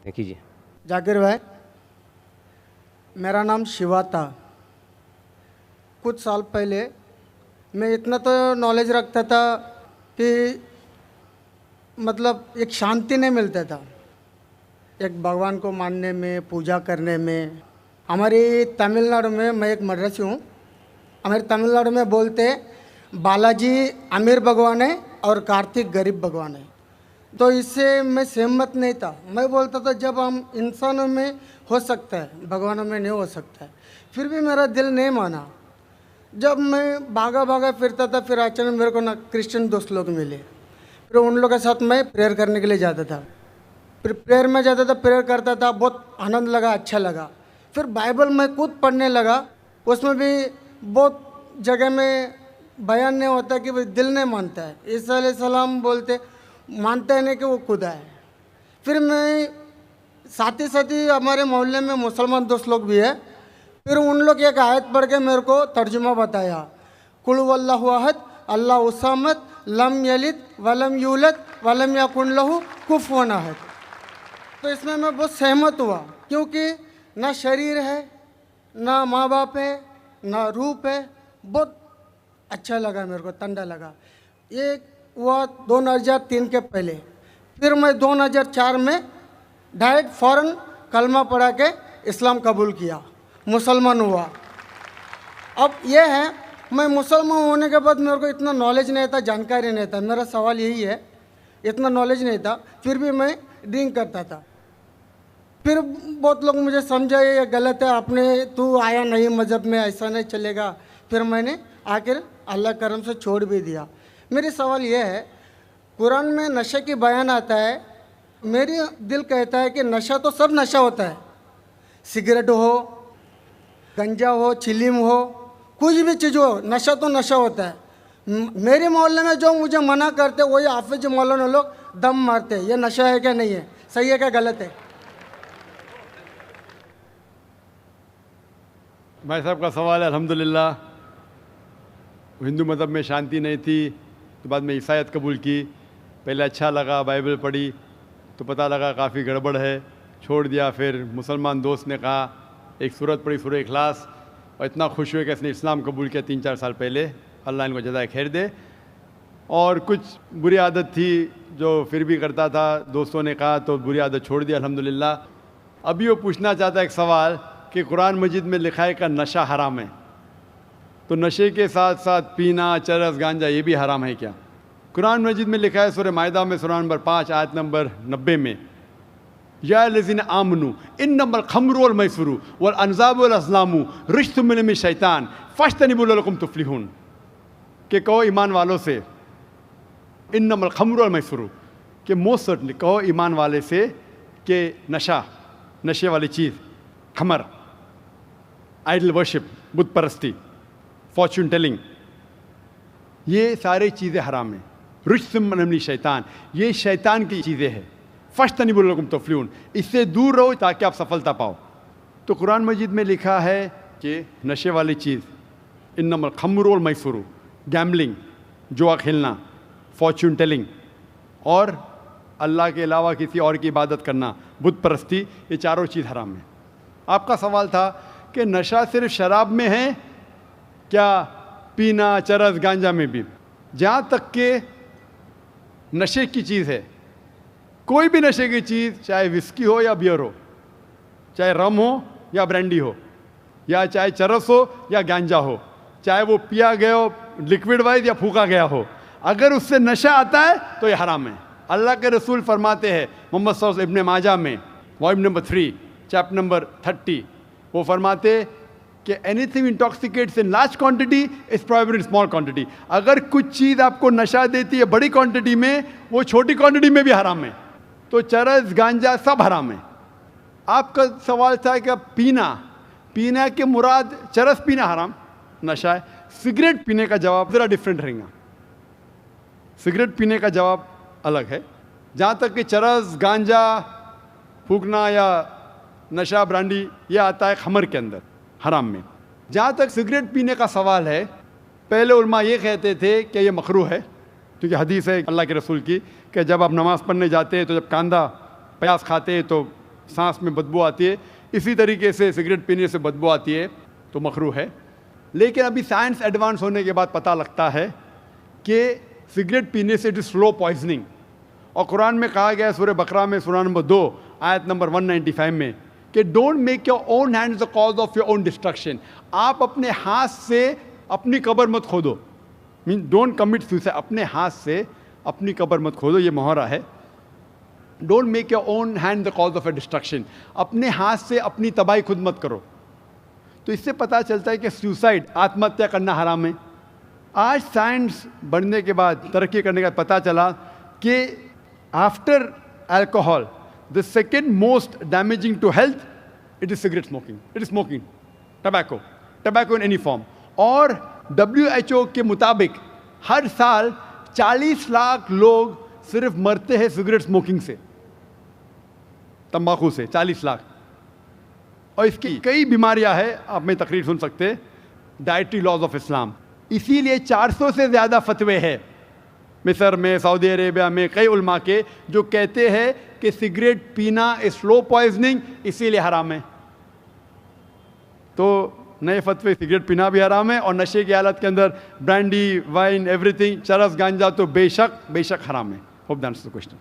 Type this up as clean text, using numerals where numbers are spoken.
कीजिए। जाकिर भाई, मेरा नाम शिवा था। कुछ साल पहले मैं इतना तो नॉलेज रखता था कि मतलब एक शांति नहीं मिलता था एक भगवान को मानने में, पूजा करने में। हमारी तमिलनाडु में, मैं एक मद्रासी हूँ, हमारे तमिलनाडु में बोलते बालाजी अमीर भगवान है और कार्तिक गरीब भगवान है। तो इससे मैं सहमत नहीं था। मैं बोलता था जब हम इंसानों में हो सकता है, भगवानों में नहीं हो सकता है। फिर भी मेरा दिल नहीं माना। जब मैं भागा भागा फिरता था, फिर अचानक मेरे को ना क्रिश्चियन दोस्त लोग मिले। फिर उन लोगों के साथ मैं प्रेयर करने के लिए जाता था। फिर प्रेयर में जाता था, प्रेयर करता था, बहुत आनंद लगा, अच्छा लगा। फिर बाइबल मैं खुद पढ़ने लगा। उसमें भी बहुत जगह में बयान नहीं होता कि भाई दिल नहीं मानता है। ईसा अलैहिस्सलाम बोलते मानता है नहीं कि वो खुदा है। फिर मैं साथ ही हमारे मोहल्ले में मुसलमान दोस्त लोग भी है। फिर उन लोग एक आयत पढ़ के मेरे को तर्जुमा बताया, कुल वल्लाहु अहद अल्लाहु समद लम यलिद वलम यूलद वलम यकुन लहू कुफुवन अहद। तो इसमें मैं बहुत सहमत हुआ, क्योंकि ना शरीर है, ना माँ बाप है, ना रूप है। बहुत अच्छा लगा मेरे को, ठंडा लगा। ये हुआ 2003 के पहले। फिर मैं 2004 में डायरेक्ट फ़ौरन कलमा पढ़ा के इस्लाम कबूल किया, मुसलमान हुआ। अब ये है, मैं मुसलमान होने के बाद मेरे को इतना नॉलेज नहीं था, जानकारी नहीं था। मेरा सवाल यही है, इतना नॉलेज नहीं था, फिर भी मैं ड्रिंक करता था। फिर बहुत लोग मुझे समझाए ये गलत है, आपने तू आया नहीं मज़हब में, ऐसा नहीं चलेगा। फिर मैंने आखिर अल्लाह करम से छोड़ भी दिया। मेरी सवाल यह है, कुरान में नशे की बयान आता है, मेरी दिल कहता है कि नशा तो सब नशा होता है, सिगरेट हो, गंजा हो, चिलीम हो, कुछ भी चीज़ हो, नशा तो नशा होता है। मेरे मोहल्ले में जो मुझे मना करते वही हाफिज मौलाना लोग दम मारते। ये नशा है क्या नहीं है, सही है क्या गलत है? भाई साहब का सवाल है। अल्हम्दुलिल्लाह, हिंदू मज़हब में शांति नहीं थी तो बाद में ईसाईयत कबूल की। पहले अच्छा लगा, बाइबल पढ़ी तो पता लगा काफ़ी गड़बड़ है, छोड़ दिया। फिर मुसलमान दोस्त ने कहा, एक सूरत पढ़ी, सूरह इखलास, और इतना खुश हुए कि इसने इस्लाम कबूल किया 3-4 साल पहले। अल्लाह इनको जज़ाए खैर दे। और कुछ बुरी आदत थी जो फिर भी करता था, दोस्तों ने कहा तो बुरी आदत छोड़ दिया अल्हम्दुलिल्लाह। अभी वो पूछना चाहता है एक सवाल कि कुरान मजीद में लिखा है कि नशा हराम है, तो नशे के साथ साथ पीना, चरस, गांजा ये भी हराम है क्या? कुरान मजीद में लिखा है सूरह माइदा में, सूरह नंबर 5 आयत नंबर 90 में, या लज़ीना आमनू इन्नमल खम्रु वल मैसरू वल अनज़ाबु वल अज़लामु रिज्सुम मिन शैतान फज्तनिबू लअल्लकुम तुफ्लिहून। कि कहो ईमान वालों से, इन्नमल खम्रु वल मैसरू, कि मोस्ट सर्टनली कहो ईमान वाले से कि नशा, नशे वाली चीज़, खमर, आइडल वर्शिप, बुत परस्ती, फॉर्चून टेलिंग, ये सारी चीज़ें हराम हैं। रिज्सुम मिन शैतान, ये शैतान की चीज़ें हैं। फज्तनिबू लअल्लकुम तुफ्लिहून, इससे दूर रहो ताकि आप सफलता पाओ। तो कुरान मजीद में लिखा है कि नशे वाली चीज़, इन्नमल खम्रु वल मैसरू, गैम्बलिंग, जुआ खेलना, फॉर्चून टेलिंग, और अल्लाह के अलावा किसी और की इबादत करना, बुत परस्ती, ये चारों चीज़ हराम है। आपका सवाल था कि नशा सिर्फ शराब में है क्या, पीना, चरस, गांजा में भी? जहाँ तक के नशे की चीज़ है, कोई भी नशे की चीज़, चाहे विस्की हो या बियर हो, चाहे रम हो या ब्रांडी हो, या चाहे चरस हो या गांजा हो, चाहे वो पिया गया हो लिक्विड वाइज या फूका गया हो, अगर उससे नशा आता है तो ये हराम है। अल्लाह के रसूल फरमाते हैं मोहम्मद सल्लल्लाहु अलैहि वसल्लम, इब्न माजा में वॉल्यूम नंबर 3 चैप्टर नंबर 30, वो फरमाते कि anything intoxicates in large quantity is prohibited in small quantity. अगर कुछ चीज़ आपको नशा देती है बड़ी क्वांटिटी में, वो छोटी क्वांटिटी में भी हराम है। तो चरस, गांजा सब हराम है। आपका सवाल था कि पीना, पीना के मुराद चरस पीना हराम, नशा है। सिगरेट पीने का जवाब ज़रा डिफरेंट रहेगा। सिगरेट पीने का जवाब अलग है। जहाँ तक कि चरस, गांजा फूकना या नशा, ब्रांडी, ये आता है खमर के अंदर, हराम में। जहाँ तक सिगरेट पीने का सवाल है, पहले उलमा ये कहते थे कि ये मकरूह है, क्योंकि हदीस है अल्लाह के रसूल की कि जब आप नमाज़ पढ़ने जाते हैं तो जब कांदा प्याज खाते हैं तो सांस में बदबू आती है, इसी तरीके से सिगरेट पीने से बदबू आती है तो मकरू है। लेकिन अभी साइंस एडवांस होने के बाद पता लगता है कि सिगरेट पीने से इट इज़ स्लो पॉइजनिंग। और कुरान में कहा गया है सूरह बकरा में सूरह नंबर 2 आयत नंबर 195 में कि don't make your own hands the cause of your own destruction. आप अपने हाथ से अपनी कब्र मत खोदो, मीन डोंट कमिट सुसाइड। अपने हाथ से अपनी कब्र मत खोदो, ये मुहर्रा है। Don't make your own hand the cause of A destruction. अपने हाथ से अपनी तबाही खुद मत करो। तो इससे पता चलता है कि सुसाइड, आत्महत्या करना हराम है। आज साइंस बढ़ने के बाद, तरक्की करने के बाद पता चला कि after alcohol the second most damaging to health it is cigarette smoking, it is smoking, tobacco in any form. और WHO के मुताबिक हर साल 40 लाख लोग सिर्फ मरते हैं सिगरेट स्मोकिंग से, तंबाकू से 40 लाख। और इसकी कई बीमारियां हैं, आप में तकरीर सुन सकते हैं, डाइटरी लॉज ऑफ इस्लाम। इसीलिए 400 से ज़्यादा फतवे हैं मिस्र में, सऊदी अरेबिया में, कई उलमा के जो कहते हैं कि सिगरेट पीना स्लो पॉइजनिंग, इसीलिए हराम है। तो नए फतवे, सिगरेट पीना भी हराम है और नशे की हालत के अंदर ब्रांडी, वाइन, एवरीथिंग, चरस, गांजा तो बेशक हराम है। Hope that's the question.